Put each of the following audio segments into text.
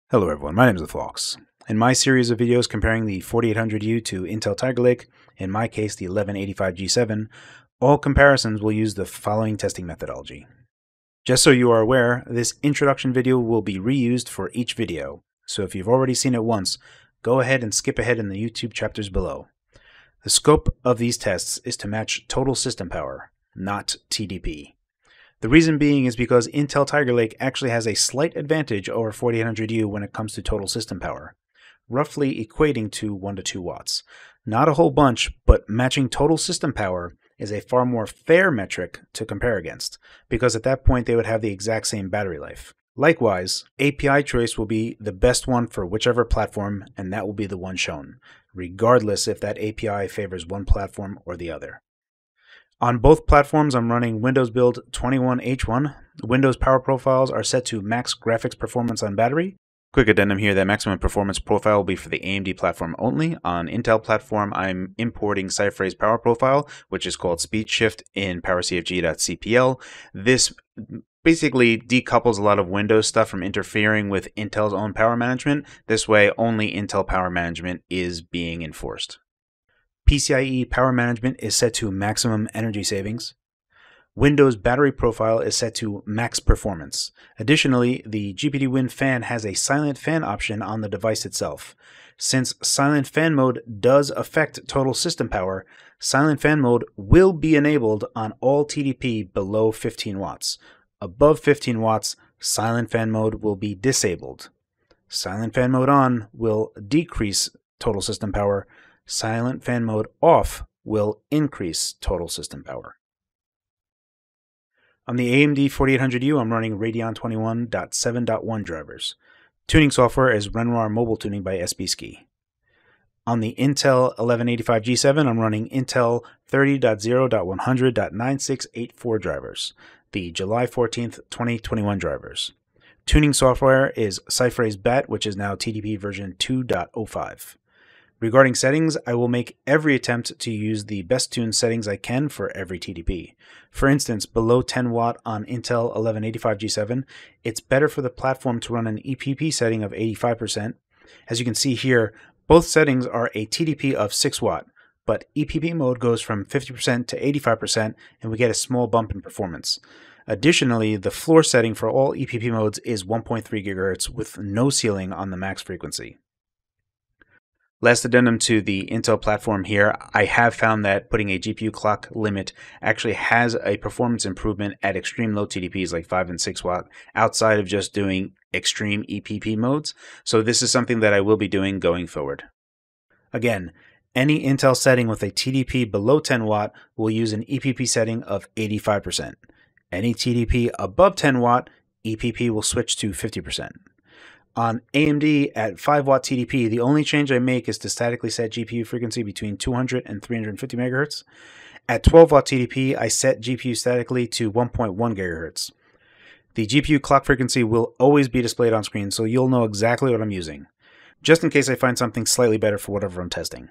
Hello everyone, my name is The Fox. In my series of videos comparing the 4800U to Intel Tiger Lake, in my case the 1185G7, all comparisons will use the following testing methodology. Just so you are aware, this introduction video will be reused for each video, so if you've already seen it once, go ahead and skip ahead in the YouTube chapters below. The scope of these tests is to match total system power, not TDP. The reason being is because Intel Tiger Lake actually has a slight advantage over 4800U when it comes to total system power, roughly equating to 1 to 2 watts. Not a whole bunch, but matching total system power is a far more fair metric to compare against, because at that point they would have the exact same battery life. Likewise, API choice will be the best one for whichever platform, and that will be the one shown, regardless if that API favors one platform or the other. On both platforms, I'm running Windows Build 21H1. Windows power profiles are set to max graphics performance on battery. Quick addendum here, that maximum performance profile will be for the AMD platform only. On Intel platform, I'm importing Cypheray's power profile, which is called Speed Shift in PowerCFG.cpl. This basically decouples a lot of Windows stuff from interfering with Intel's own power management. This way, only Intel power management is being enforced. PCIe power management is set to maximum energy savings. Windows battery profile is set to max performance. Additionally, the GPD-Win fan has a silent fan option on the device itself. Since silent fan mode does affect total system power, silent fan mode will be enabled on all TDP below 15 watts. Above 15 watts, silent fan mode will be disabled. Silent fan mode on will decrease total system power. Silent fan mode off will increase total system power. On the AMD 4800U, I'm running Radeon 21.7.1 drivers. Tuning software is Renoir Mobile Tuning by SBSki. On the Intel 1185G7, I'm running Intel 30.0.100.9684 drivers, the July 14th, 2021 drivers. Tuning software is Cypheray's BAT, which is now TDP version 2.05. Regarding settings, I will make every attempt to use the best tuned settings I can for every TDP. For instance, below 10 watt on Intel 1185G7, it's better for the platform to run an EPP setting of 85%. As you can see here, both settings are a TDP of 6 watt, but EPP mode goes from 50% to 85% and we get a small bump in performance. Additionally, the floor setting for all EPP modes is 1.3 GHz with no ceiling on the max frequency. Last addendum to the Intel platform here, I have found that putting a GPU clock limit actually has a performance improvement at extreme low TDPs like 5 and 6 watt outside of just doing extreme EPP modes. So this is something that I will be doing going forward. Again, any Intel setting with a TDP below 10 watt will use an EPP setting of 85%. Any TDP above 10 watt, EPP will switch to 50%. On AMD at 5 watt TDP, the only change I make is to statically set GPU frequency between 200 and 350 MHz. At 12 watt TDP, I set GPU statically to 1.1 GHz. The GPU clock frequency will always be displayed on screen, so you'll know exactly what I'm using, just in case I find something slightly better for whatever I'm testing.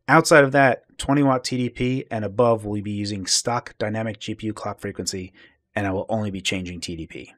Outside of that, 20 watt TDP and above will be using stock dynamic GPU clock frequency, and I will only be changing TDP.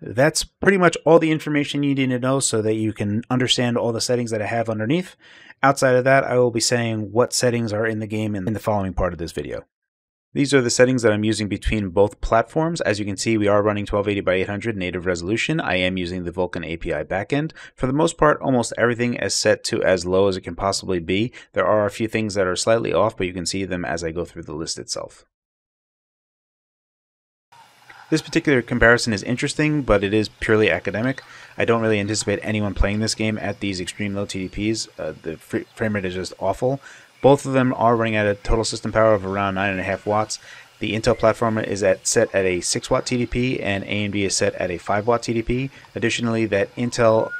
That's pretty much all the information you need to know so that you can understand all the settings that I have underneath. Outside of that, I will be saying what settings are in the game in the following part of this video. These are the settings that I'm using between both platforms. As you can see, we are running 1280x800 native resolution. I am using the Vulkan API backend. For the most part, almost everything is set to as low as it can possibly be. There are a few things that are slightly off, but you can see them as I go through the list itself. This particular comparison is interesting, but it is purely academic. I don't really anticipate anyone playing this game at these extreme low TDPs. The frame rate is just awful. Both of them are running at a total system power of around 9.5 watts. The Intel platform is set at a 6 watt TDP and AMD is set at a 5 watt TDP. Additionally, that Intel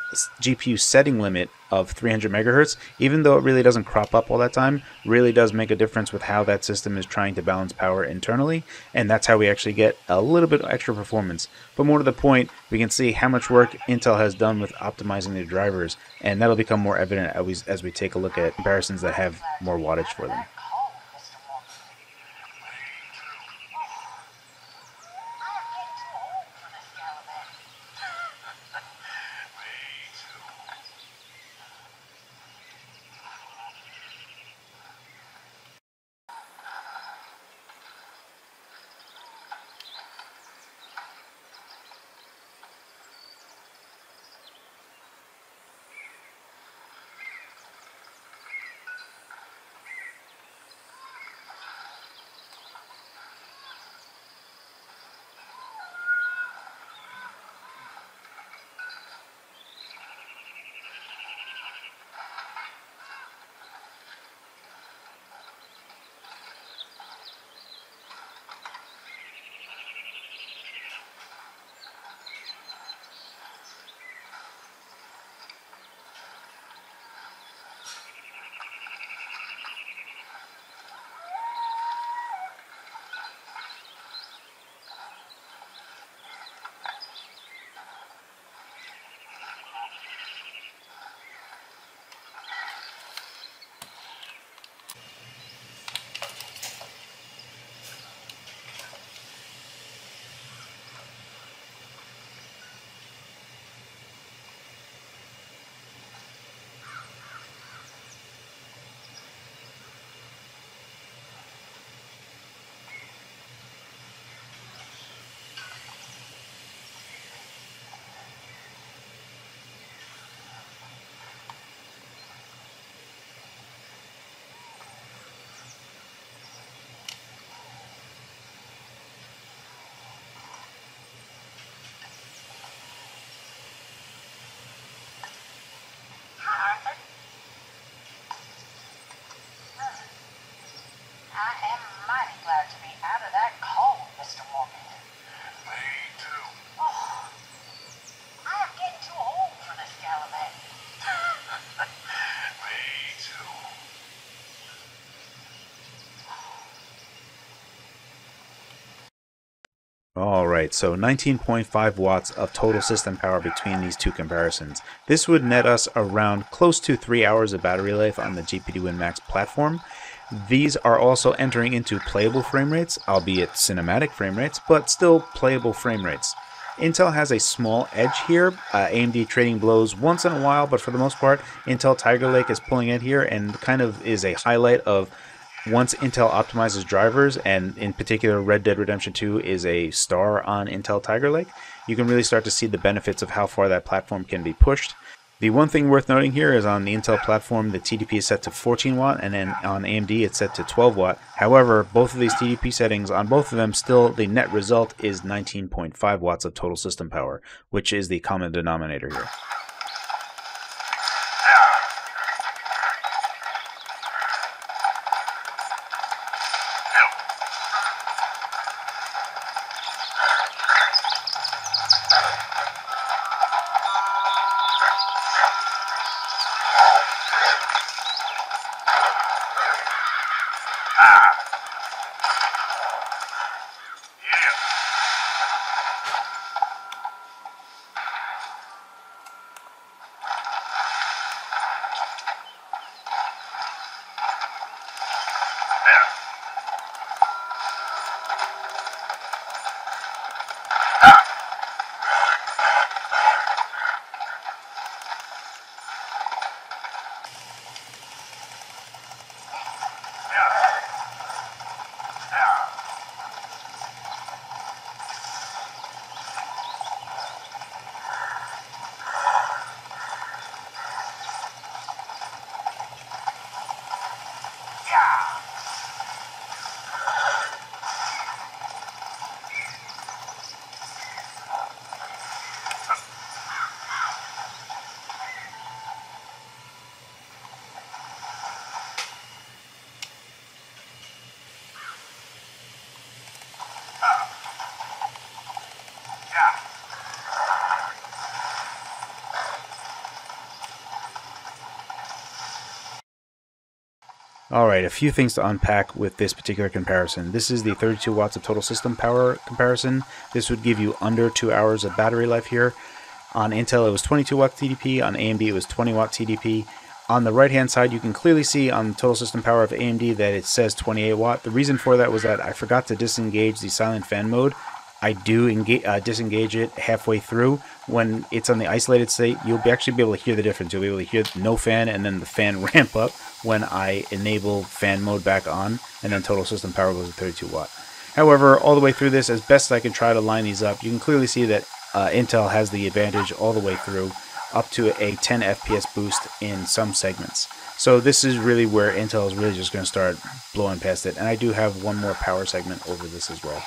GPU setting limit of 300 MHz, even though it really doesn't crop up all that time, really does make a difference with how that system is trying to balance power internally, and that's how we actually get a little bit extra performance. But more to the point, we can see how much work Intel has done with optimizing their drivers, and that'll become more evident as we take a look at comparisons that have more wattage for them. Alright, so 19.5 watts of total system power between these two comparisons. This would net us around close to 3 hours of battery life on the GPD WinMax platform. These are also entering into playable frame rates, albeit cinematic frame rates, but still playable frame rates. Intel has a small edge here. AMD trading blows once in a while, but for the most part, Intel Tiger Lake is pulling it here and kind of is a highlight of once Intel optimizes drivers, and in particular Red Dead Redemption 2 is a star on Intel Tiger Lake, you can really start to see the benefits of how far that platform can be pushed. The one thing worth noting here is on the Intel platform, the TDP is set to 14 watt, and then on AMD it's set to 12 watt. However, both of these TDP settings, on both of them, still the net result is 19.5 watts of total system power, which is the common denominator here. Alright, a few things to unpack with this particular comparison. This is the 32 watts of total system power comparison. This would give you under 2 hours of battery life here. On Intel it was 22 watt TDP, on AMD it was 20 watt TDP. On the right hand side you can clearly see on the total system power of AMD that it says 28 watt. The reason for that was that I forgot to disengage the silent fan mode. I do disengage it halfway through. When it's on the isolated state, you'll actually be able to hear the difference. You'll be able to hear no fan and then the fan ramp up when I enable fan mode back on, and then total system power goes to 32 watt. However, all the way through this, as best as I can try to line these up, you can clearly see that Intel has the advantage all the way through, up to a 10 FPS boost in some segments. So this is really where Intel is really just going to start blowing past it. And I do have one more power segment over this as well.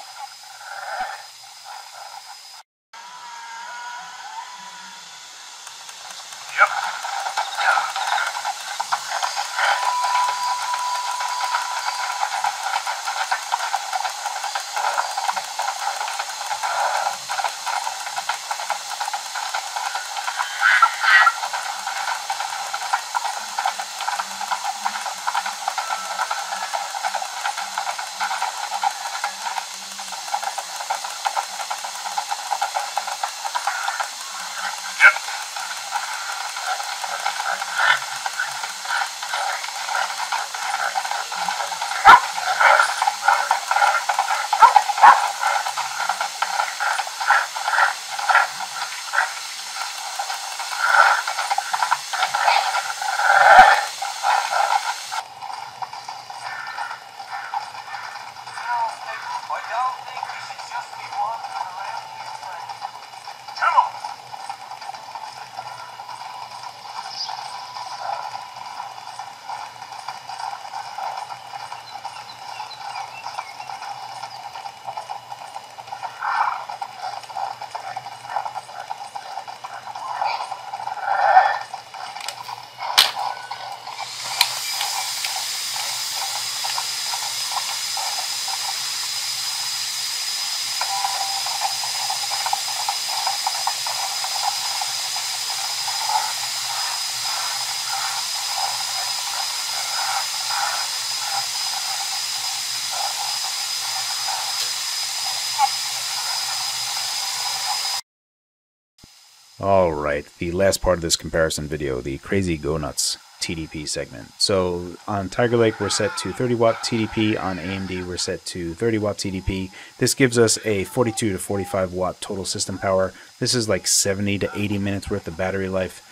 Alright, the last part of this comparison video, the Crazy Go Nuts TDP segment. So on Tiger Lake we're set to 30 watt TDP, on AMD we're set to 30 watt TDP. This gives us a 42 to 45 watt total system power. This is like 70 to 80 minutes worth of battery life.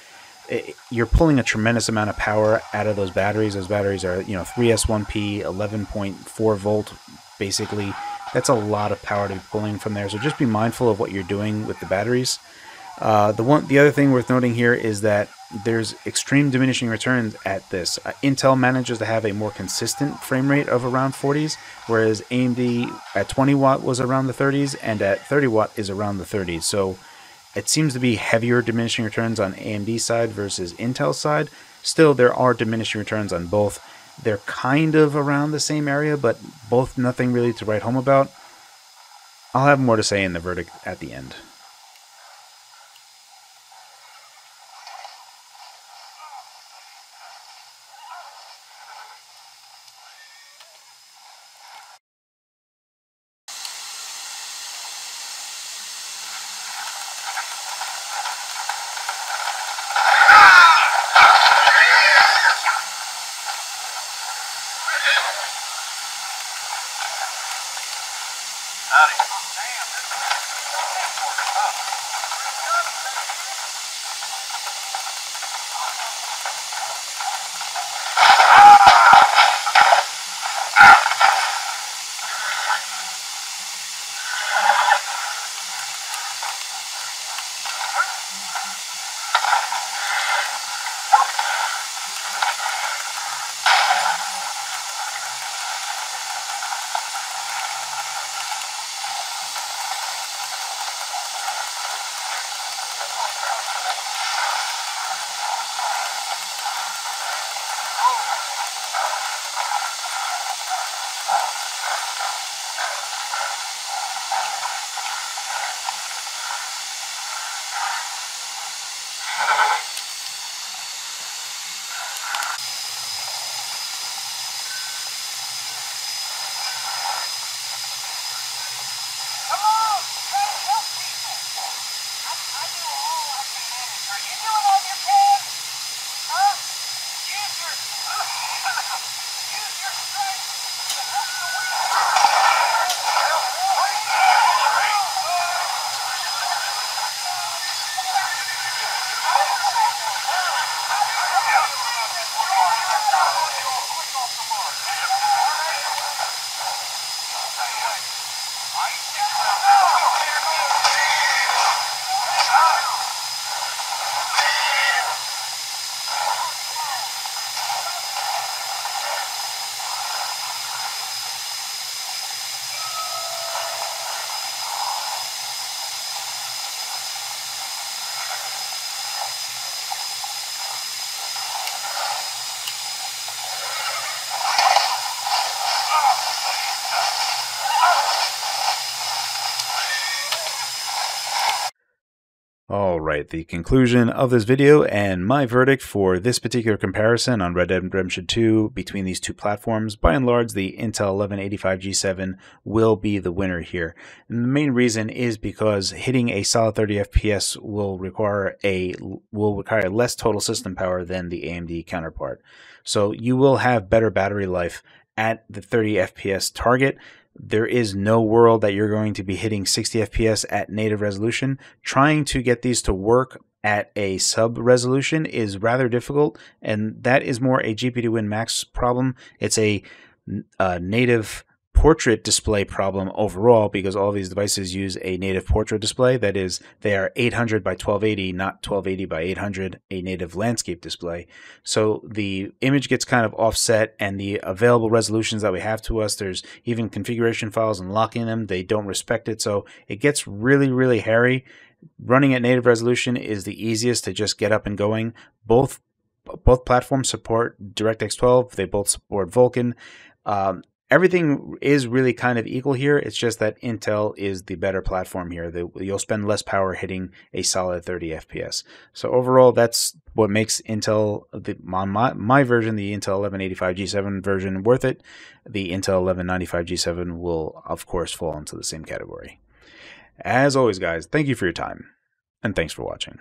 You're pulling a tremendous amount of power out of those batteries. Those batteries are, 3S1P, 11.4 volt basically. That's a lot of power to be pulling from there, so just be mindful of what you're doing with the batteries. The other thing worth noting here is that there's extreme diminishing returns at this. Intel manages to have a more consistent frame rate of around 40s, whereas AMD at 20 watt was around the 30s, and at 30 watt is around the 30s. So it seems to be heavier diminishing returns on AMD side versus Intel side. Still, there are diminishing returns on both. They're kind of around the same area, but both nothing really to write home about. I'll have more to say in the verdict at the end. Alright, the conclusion of this video and my verdict for this particular comparison on Red Dead Redemption 2 between these two platforms. By and large, the Intel 1185G7 will be the winner here. And the main reason is because hitting a solid 30 FPS will require less total system power than the AMD counterpart. So you will have better battery life at the 30 FPS target. There is no world that you're going to be hitting 60 FPS at native resolution. Trying to get these to work at a sub resolution is rather difficult, and that is more a GP2Win Max problem. It's a native portrait display problem overall, because all these devices use a native portrait display. That is, they are 800 by 1280, not 1280 by 800, a native landscape display. So the image gets kind of offset, and the available resolutions that we have to us, there's even configuration files and locking them, they don't respect it. So it gets really, really hairy. Running at native resolution is the easiest to just get up and going. Both platforms support DirectX 12. They both support Vulkan. Everything is really kind of equal here. It's just that Intel is the better platform here. You'll spend less power hitting a solid 30 FPS. So overall, that's what makes Intel, my version, the Intel 1185G7 version, worth it. The Intel 1195G7 will, of course, fall into the same category. As always, guys, thank you for your time, and thanks for watching.